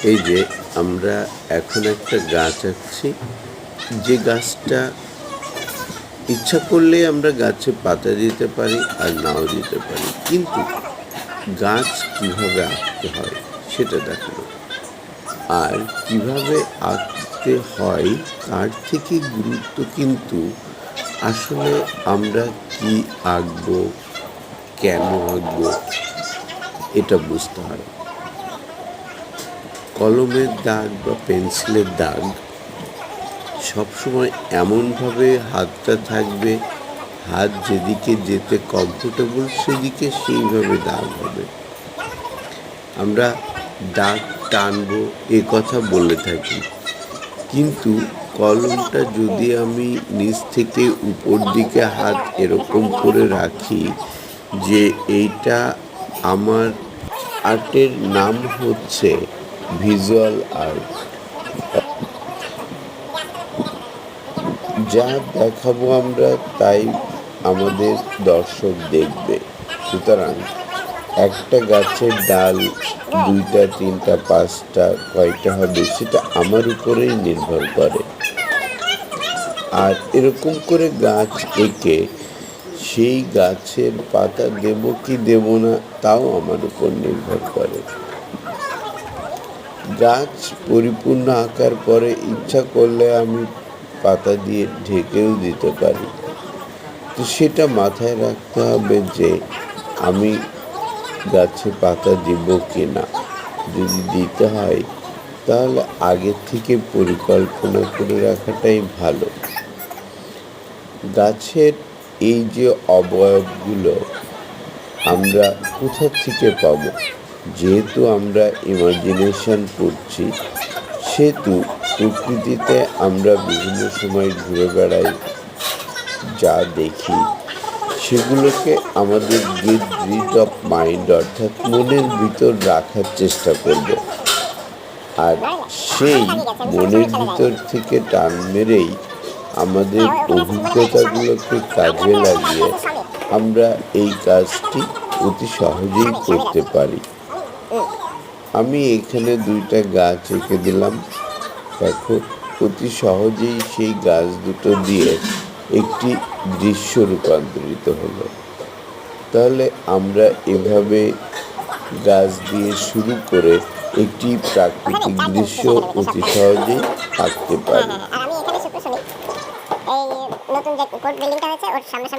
এই যে আমরা এখন একটা গাছ আঁকছি, যে গাছটা ইচ্ছা করলে আমরা গাছে পাতা দিতে পারি আর নাও দিতে পারি, কিন্তু গাছ কিভাবে আঁকতে হয় সেটা দেখানো, আর কিভাবে আঁকতে হয় তার থেকে গুরুত্ব কিন্তু আসলে আমরা কি আঁকবো, কেন আঁকবো এটা বুঝতে হয়। কলমের দাগ বা পেন্সিলের দাগ সবসময় এমনভাবে হাতটা থাকবে, হাত যেদিকে যেতে কমফোর্টেবল সেদিকে সেইভাবে দাগ হবে। আমরা দাগ টানবো এ কথা বলে থাকি, কিন্তু কলমটা যদি আমি নিচ থেকে উপর দিকে হাত এরকম করে রাখি, যে এইটা আমার আর্টের নাম হচ্ছে ভিজুয়াল আর্ট, যা দেখাবো আমরা তাই আমাদের দর্শক দেখবে। সুতরাং একটা গাছের ডাল 2টা 3টা 5টা কয়টা হবে সেটা আমার উপরেই নির্ভর করে, আর এরকম করে গাছ এঁকে সেই গাছের পাতা দেব কি দেব না তাও আমার উপর নির্ভর করে। গাছ পরিপূর্ণ আঁকার পরে ইচ্ছা করলে আমি পাতা দিয়ে ঢেকেও দিতে পারি। তো সেটা মাথায় রাখতে হবে যে আমি গাছে পাতা দিব কি না। যদি দিতে হয় তাহলে আগের থেকে পরিকল্পনা করে রাখাটাই ভালো। গাছের এই যে অবয়বগুলো আমরা কোথা থেকে পাব, যেহেতু আমরা ইমাজিনেশন করছি, সেহেতু প্রকৃতিতে আমরা বিভিন্ন সময় ঘুরে বেড়াই, যা দেখি সেগুলোকে আমাদের গেট অফ মাইন্ড অর্থাৎ মনের ভিতর রাখার চেষ্টা করব, আর সেই মনের ভিতর থেকে টান মেরেই আমাদের অভিজ্ঞতাগুলোকে কাজে লাগিয়ে আমরা এই কাজটি অতি সহজেই করতে পারি। আমি এখানে 2টা গাছ এঁকে দিলাম, দেখো অতি সহজেই সেই গাছ দুটো দিয়ে একটি দৃশ্য রূপান্তরিত হলো। তাহলে আমরা এভাবে গাছ দিয়ে শুরু করে একটি প্রাকৃতিক দৃশ্য অতি সহজেই আঁকতে পারি। আর আমি এখানে সুপ্রসনিক এই নতুন যে কোর্ট বিল্ডিংটা হয়েছে ওর সামনে